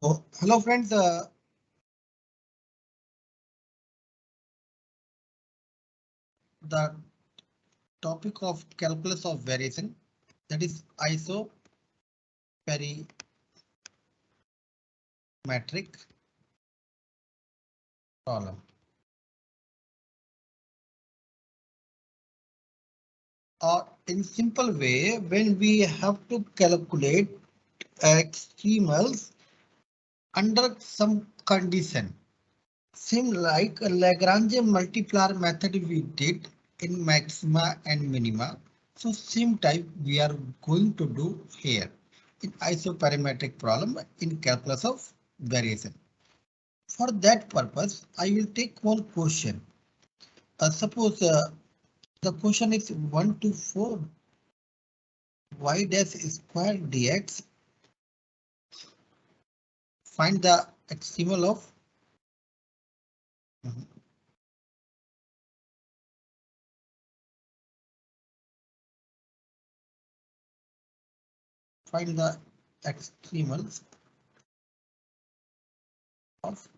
Oh, hello friends, the topic of calculus of variation, that is isoperimetric problem. Or in simple way, when we have to calculate extremals under some condition, same like a Lagrange multiplier method we did in maxima and minima. So same type we are going to do here in isoperimetric problem in calculus of variation. For that purpose, I will take one question. Suppose the question is 1 to 4 y dash square dx. Find the extremal of find the extremals of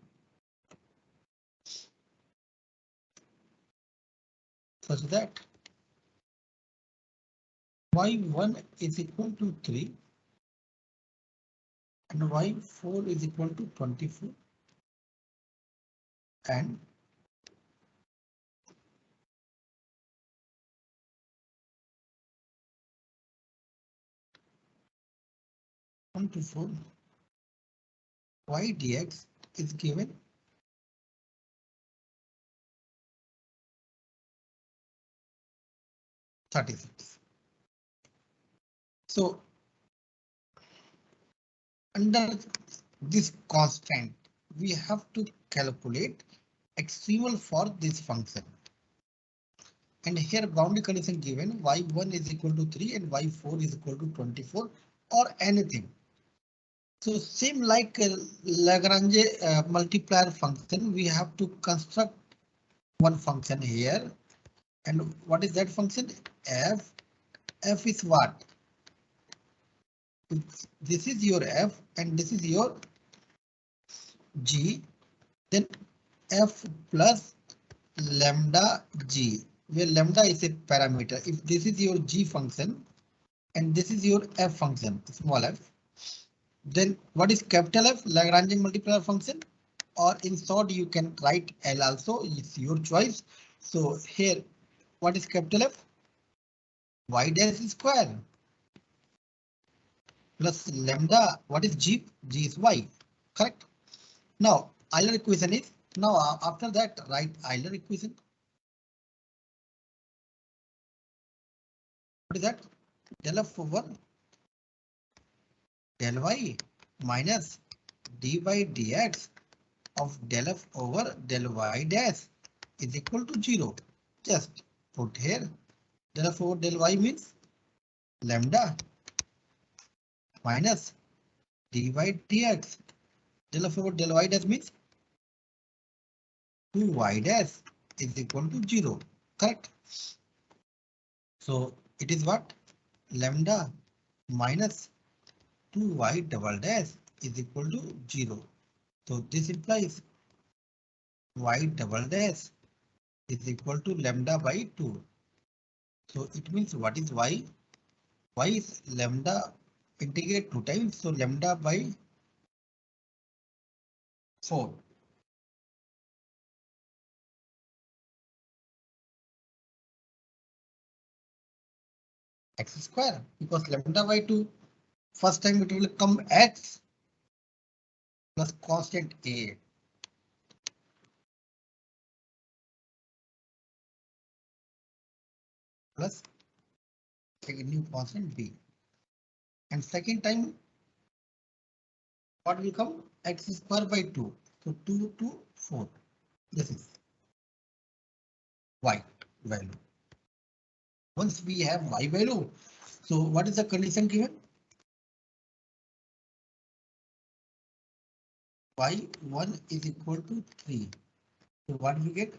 such that y1 is equal to 3 and y4 is equal to 24 and one to 4 y dx is given 36. So under this constant, we have to calculate extremal for this function. And here boundary condition given y1 is equal to 3 and y4 is equal to 24 or anything. So same like Lagrange multiplier function, we have to construct one function here. And what is that function? F. F is what? This is your F and this is your G. Then F plus lambda G, where lambda is a parameter. If this is your G function and this is your F function, small f, then what is capital F? Lagrange multiplier function, or in short you can write L also, it's your choice. So here what is capital F? Y dash square plus lambda. What is G? G is Y, correct? Now Euler equation is, now after that write Euler equation. What is that? Del F over del Y minus dy dx of del F over del Y dash is equal to 0. Just put here del F over del Y means lambda minus dy dx. Del F over del Y dash means 2y dash is equal to 0. Correct? So it is what? Lambda minus 2y double dash is equal to 0. So this implies y double dash is equal to lambda by 2. So it means what is y? Y is lambda integrate 2 times, so lambda by 4. X square, because lambda by 2, first time it will come x plus constant a plus a new constant b. And second time what will come? X square by 2. So 2 to 4. This is y value. Once we have y value, so what is the condition given? Y1 is equal to 3. So what we get?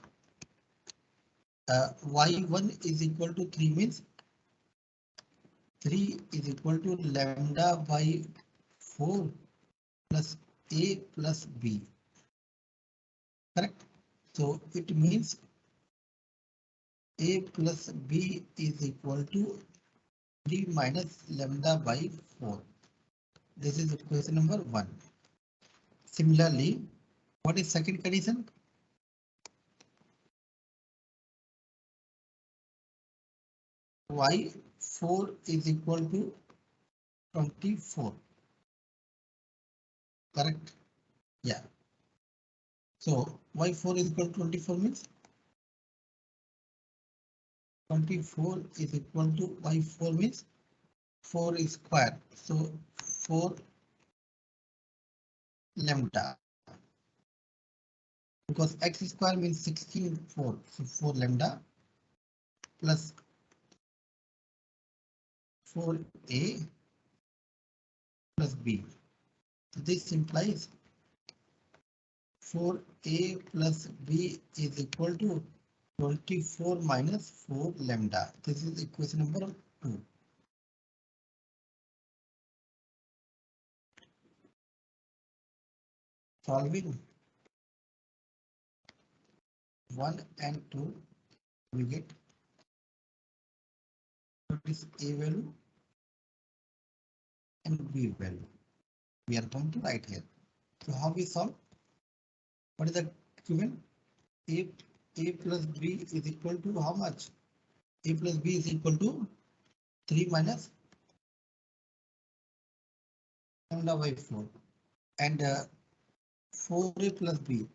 Y1 is equal to 3 means 3 is equal to lambda by 4 plus A plus B. Correct? So it means A plus B is equal to 3 minus lambda by 4. This is equation number 1. Similarly, what is second condition? Y4 is equal to 24. Correct? Yeah. So Y4 is equal to 24 means 24 is equal to Y4 means 4 is square. So 4 lambda. Because x square means 16 4. So 4 lambda plus 4a plus b. So this implies 4a plus b is equal to 24 minus 4 lambda. This is equation number 2. Solving 1 and 2, we get what is a value and b value. We are going to write here. So how we solve? What is the given? A plus b is equal to how much? A plus b is equal to 3 minus lambda by 4. And 4a plus b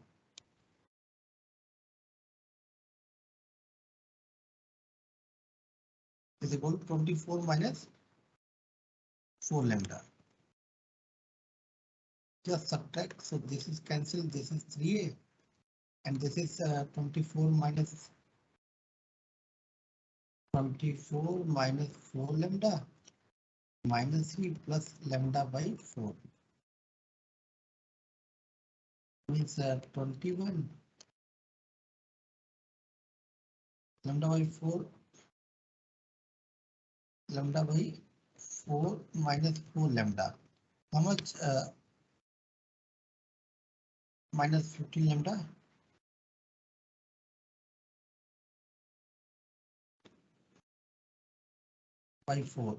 is equal to 24 minus 4 lambda. Just subtract. So this is cancelled. This is 3a. And this is 24 minus 4 lambda minus 3 plus lambda by 4 means 21 lambda by 4 lambda by 4 minus 4 lambda. How much? Minus 15 lambda by 4.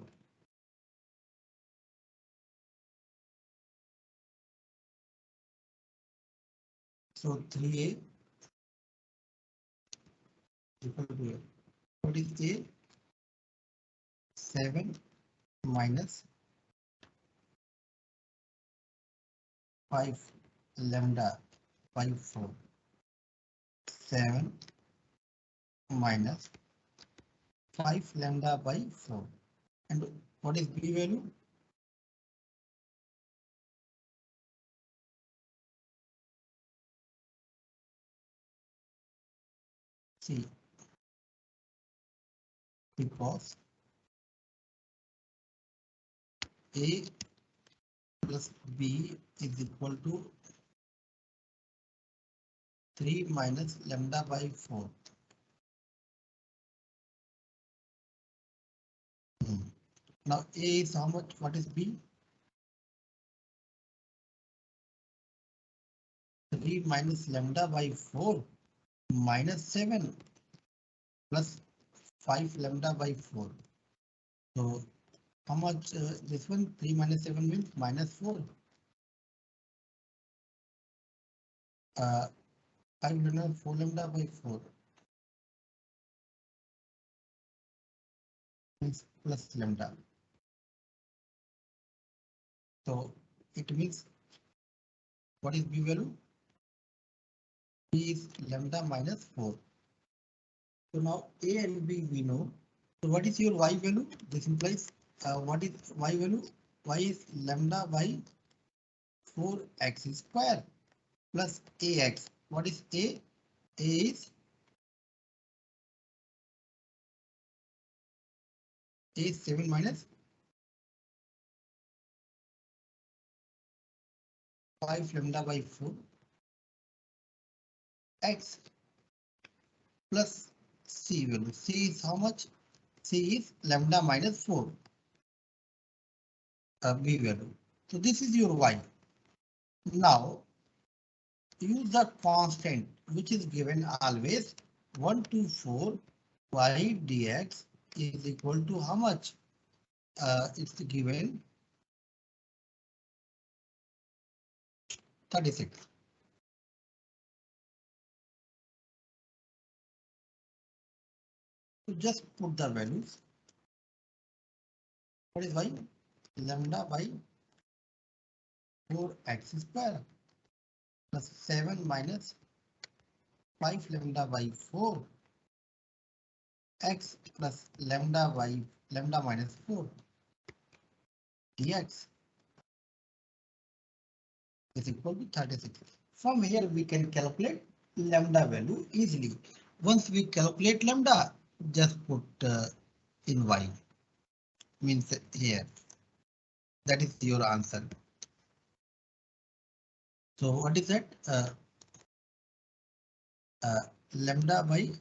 So 3a equal to a. What is a? 7 minus 5 lambda by 4. 7 minus 5 lambda by 4. And what is b value? C. Because a plus b is equal to 3 minus lambda by 4. Now a is how much? What is b? 3 minus lambda by 4 minus 7 plus 5 lambda by 4. So how much this one? 3 minus 7 means minus 4. 5 lambda 4 lambda by 4 means plus lambda. So it means what is b value? B is lambda minus 4. So now a and b we know. So what is your y value? This implies what is y value? Y is lambda by 4x square plus ax. What is a? A is a is 7 minus 5 lambda by 4 x plus c value. C is how much? C is lambda minus 4 b value. So this is your y. Now use the constant which is given always 124 y dx is equal to how much? It's given 36. So just put the values. What is y? Lambda by 4x square plus 7 minus 5 lambda by 4 x plus lambda by lambda minus 4 dx is equal to 36. From here we can calculate lambda value easily. Once we calculate lambda, just put in y, means here. That is your answer. So what is that? Lambda by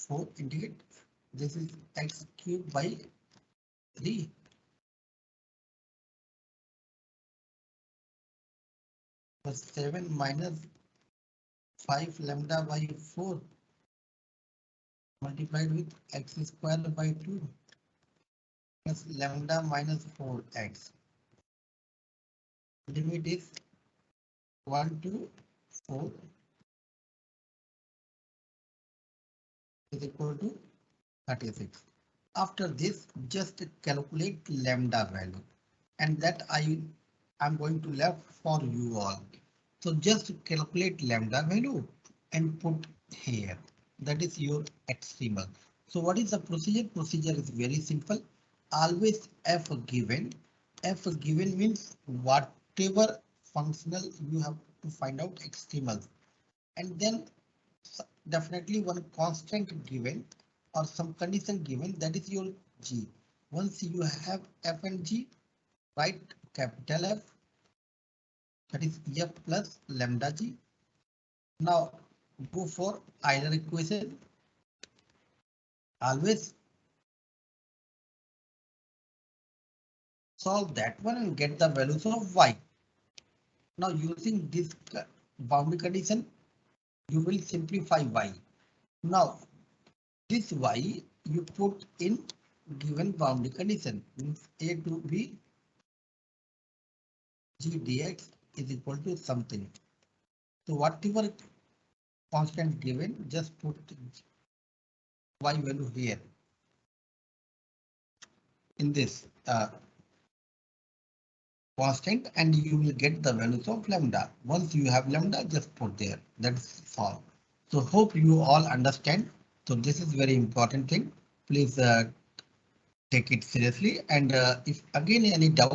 4 indicate this is x cube by 3 plus 7 minus 5 lambda by 4 multiplied with x square by 2 plus lambda minus 4x. Limit is 1 to 4 is equal to 36. After this, just calculate lambda value, and that I'm going to left for you all. So just calculate lambda value and put here. That is your extremal. So what is the procedure? Procedure is very simple. Always f given. F given means whatever functional you have to find out extremals, and then definitely one constant given or some condition given, that is your g. Once you have f and g, write capital F, that is f plus lambda g. Now go for either equation. Always solve that one and get the values of y. Now using this boundary condition, you will simplify y. Now this y you put in given boundary condition, means a to b g dx is equal to something. So whatever constant given, just put y value here in this constant, and you will get the values of lambda. Once you have lambda, just put there. That's all. So hope you all understand. So this is very important thing. Please take it seriously, and if again any doubt